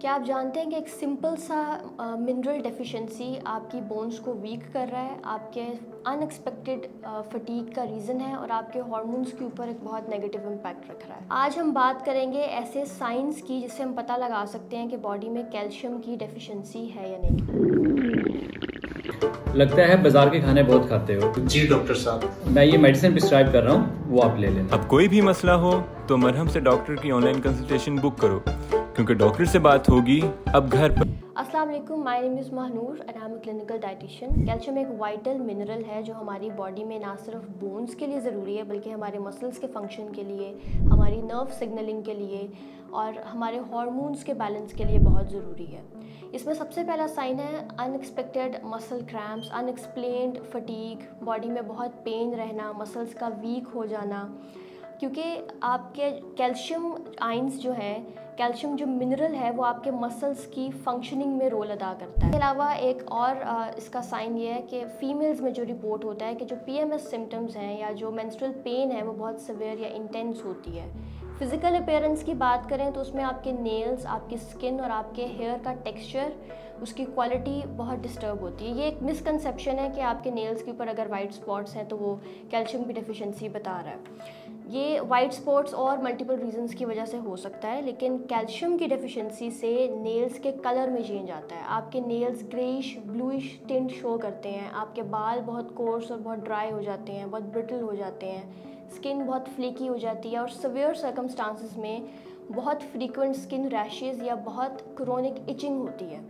क्या आप जानते हैं कि एक सिंपल सा मिनरल डेफिशिएंसी आपकी बोन्स को वीक कर रहा है, आपके अनएक्सपेक्टेड फटीग का रीज़न है और आपके हार्मोन्स के ऊपर एक बहुत नेगेटिव इम्पैक्ट रख रहा है। आज हम बात करेंगे ऐसे साइंस की जिससे हम पता लगा सकते हैं कि बॉडी में कैल्शियम की डेफिशिएंसी है या नहीं। लगता है बाजार के खाने बहुत खाते हो। जी डॉक्टर साहब, मैं ये मेडिसिन प्रिस्क्राइब कर रहा हूँ, वो आप ले लेना। अब कोई भी मसला हो तो मरहम से डॉक्टर की ऑनलाइन कंसल्टेशन बुक करो, क्योंकि डॉक्टर से बात होगी अब घर पर। अस्सलाम वालेकुम, my name is Mahnoor and I am a clinical dietitian. Calcium एक वाइटल मिनरल है जो हमारी बॉडी में ना सिर्फ बोन्स के लिए ज़रूरी है बल्कि हमारे मसल्स के फंक्शन के लिए, हमारी नर्व सिग्नलिंग के लिए और हमारे हार्मोन्स के बैलेंस के लिए बहुत ज़रूरी है। इसमें सबसे पहला साइन है unexpected muscle cramps, unexplained fatigue, body में बहुत पेन रहना, मसल्स का वीक हो जाना, क्योंकि आपके कैल्शियम आयंस जो है, कैल्शियम जो मिनरल है वो आपके मसल्स की फंक्शनिंग में रोल अदा करता है। इसके अलावा एक और इसका साइन ये है कि फ़ीमेल्स में जो रिपोर्ट होता है कि जो PMS सिम्टम्स हैं या जो मेंस्ट्रुअल पेन है वो बहुत सिवियर या इंटेंस होती है। फ़िज़िकल अपीयरेंस की बात करें तो उसमें आपके नेल्स, आपकी स्किन और आपके हेयर का टेक्सचर, उसकी क्वालिटी बहुत डिस्टर्ब होती है। ये एक मिसकंसेप्शन है कि आपके नेल्स के ऊपर अगर वाइट स्पॉट्स हैं तो वो कैल्शियम की डेफिशिएंसी बता रहा है। ये वाइट स्पॉट्स और मल्टीपल रीजंस की वजह से हो सकता है, लेकिन कैल्शियम की डेफिशिएंसी से नेल्स के कलर में चेंज आता है। आपके nails greyish bluish tint show करते हैं, आपके बाल बहुत कोर्स और बहुत ड्राई हो जाते हैं, बहुत ब्रिटल हो जाते हैं, स्किन बहुत फ्लेकी हो जाती है और सिवियर सर्कमस्टांसिस में बहुत फ्रीक्वेंट स्किन रैशेज़ या बहुत क्रोनिक इचिंग होती है।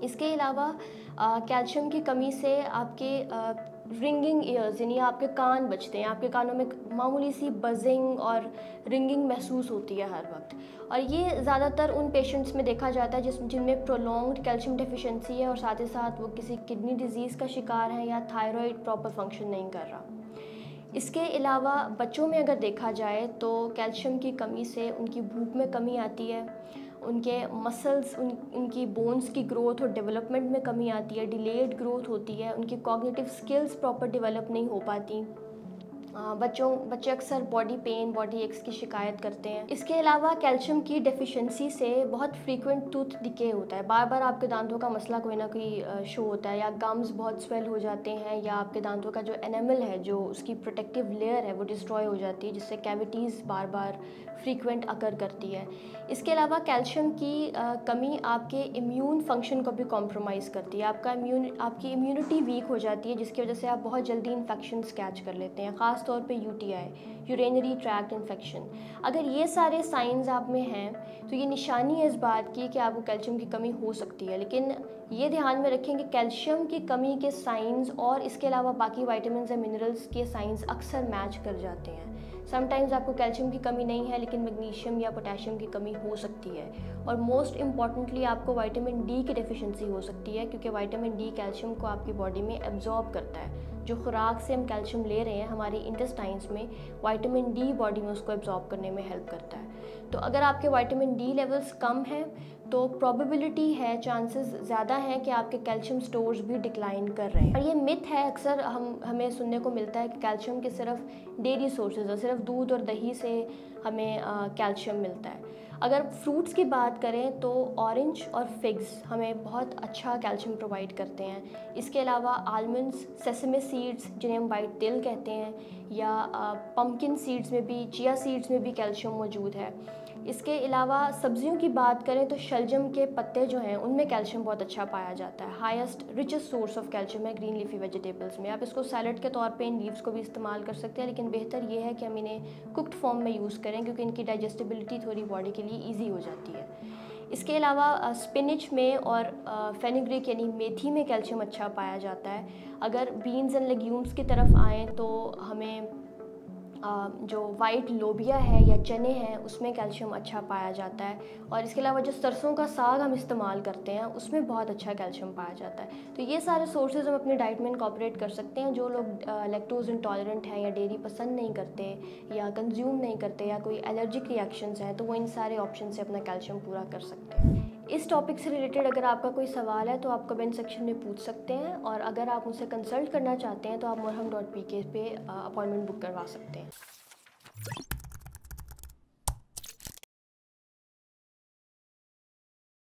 इसके अलावा कैल्शियम की कमी से आपके रिंगिंग ईयर्स यानी आपके कान बजते हैं, आपके कानों में मामूली सी बजिंग और रिंगिंग महसूस होती है हर वक्त, और ये ज़्यादातर उन पेशेंट्स में देखा जाता है जिनमें प्रोलॉन्ग्ड कैल्शियम डेफिशिएंसी है और साथ ही साथ वो किसी किडनी डिजीज़ का शिकार है या थायराइड प्रॉपर फंक्शन नहीं कर रहा। इसके अलावा बच्चों में अगर देखा जाए तो कैल्शियम की कमी से उनकी भूख में कमी आती है, उनके मसल्स उनकी बोन्स की ग्रोथ और डेवलपमेंट में कमी आती है, डिलेड ग्रोथ होती है, उनकी कॉग्निटिव स्किल्स प्रॉपर डेवलप नहीं हो पाती। बच्चे अक्सर बॉडी पेन, बॉडी एक्स की शिकायत करते हैं। इसके अलावा कैल्शियम की डेफिशिएंसी से बहुत फ्रीक्वेंट टूथ डिके होता है, बार बार आपके दांतों का मसला कोई ना कोई शो होता है, या गम्स बहुत स्वेल हो जाते हैं, या आपके दांतों का जो एनामल है, जो उसकी प्रोटेक्टिव लेयर है, वो डिस्ट्रॉय हो जाती है, जिससे कैविटीज़ बार बार फ्रीक्वेंट अकर करती है। इसके अलावा कैल्शियम की कमी आपके इम्यून फंक्शन को भी कॉम्प्रोमाइज़ करती है, आपकी इम्यूनिटी वीक हो जाती है, जिसकी वजह से आप बहुत जल्दी इन्फेक्शंस कैच कर लेते हैं, ख़ास तौर पे UTI, यूरेनरी ट्रैक्ट इन्फेक्शन। अगर ये सारे साइंस आप में हैं तो ये निशानी है इस बात की कि आपको कैल्शियम की कमी हो सकती है, लेकिन ये ध्यान में रखें कि कैल्शियम की कमी के साइंस और इसके अलावा बाकी विटामिन्स और मिनरल्स के साइंस अक्सर मैच कर जाते हैं। समटाइम्स आपको कैल्शियम की कमी नहीं है लेकिन मैग्नीशियम या पोटेशियम की कमी हो सकती है, और मोस्ट इम्पॉर्टेंटली आपको विटामिन D की डेफिशिएंसी हो सकती है, क्योंकि विटामिन D कैल्शियम को आपकी बॉडी में एब्जॉर्ब करता है। जो खुराक से हम कैल्शियम ले रहे हैं हमारी इंटेस्टाइन्स में, विटामिन D बॉडी में उसको एब्जॉर्ब करने में हेल्प करता है। तो अगर आपके विटामिन D लेवल्स कम हैं तो प्रोबेबिलिटी है, चांसेस ज़्यादा हैं कि आपके कैल्शियम स्टोर्स भी डिक्लाइन कर रहे हैं। और ये मिथ है, अक्सर हमें सुनने को मिलता है कि कैल्शियम के सिर्फ डेयरी सोर्सेज है, सिर्फ दूध और दही से हमें कैल्शियम मिलता है। अगर फ्रूट्स की बात करें तो ऑरेंज और फिग्स हमें बहुत अच्छा कैल्शियम प्रोवाइड करते हैं। इसके अलावा आलमंड्स, सेसमे सीड्स जिन्हें हम वाइट तिल कहते हैं, या पम्पकिन सीड्स में भी, चिया सीड्स में भी कैल्शियम मौजूद है। इसके अलावा सब्जियों की बात करें तो शलजम के पत्ते जो हैं उनमें कैल्शियम बहुत अच्छा पाया जाता है। Highest richest source of calcium है ग्रीन लीफी वेजिटेबल्स में। आप इसको सैलड के तौर पे इन लीव्स को भी इस्तेमाल कर सकते हैं, लेकिन बेहतर ये है कि हम इन्हें कुक्ड फॉर्म में यूज़ करें, क्योंकि इनकी डाइजेस्टिबिलिटी थोड़ी बॉडी के लिए ईजी हो जाती है। इसके अलावा स्पिनिच में और फेनुग्रीक यानी मेथी में कैल्शियम अच्छा पाया जाता है। अगर बीन्स एंड लेग्यूम्स की तरफ आएँ तो हमें जो वाइट लोबिया है या चने हैं उसमें कैल्शियम अच्छा पाया जाता है, और इसके अलावा जो सरसों का साग हम इस्तेमाल करते हैं उसमें बहुत अच्छा कैल्शियम पाया जाता है। तो ये सारे सोर्सेज हम अपनी डाइट में इनकॉर्पोरेट कर सकते हैं। जो लोग लैक्टोज इंटॉलरेंट हैं या डेयरी पसंद नहीं करते या कंज्यूम नहीं करते या कोई एलर्जिक रिएक्शंस हैं तो वो इन सारे ऑप्शन से अपना कैल्शियम पूरा कर सकते हैं। इस टॉपिक से रिलेटेड अगर आपका कोई सवाल है तो आप कमेंट सेक्शन में पूछ सकते हैं, और अगर आप मुझसे कंसल्ट करना चाहते हैं तो आप murham.pk पे अपॉइंटमेंट बुक करवा सकते हैं।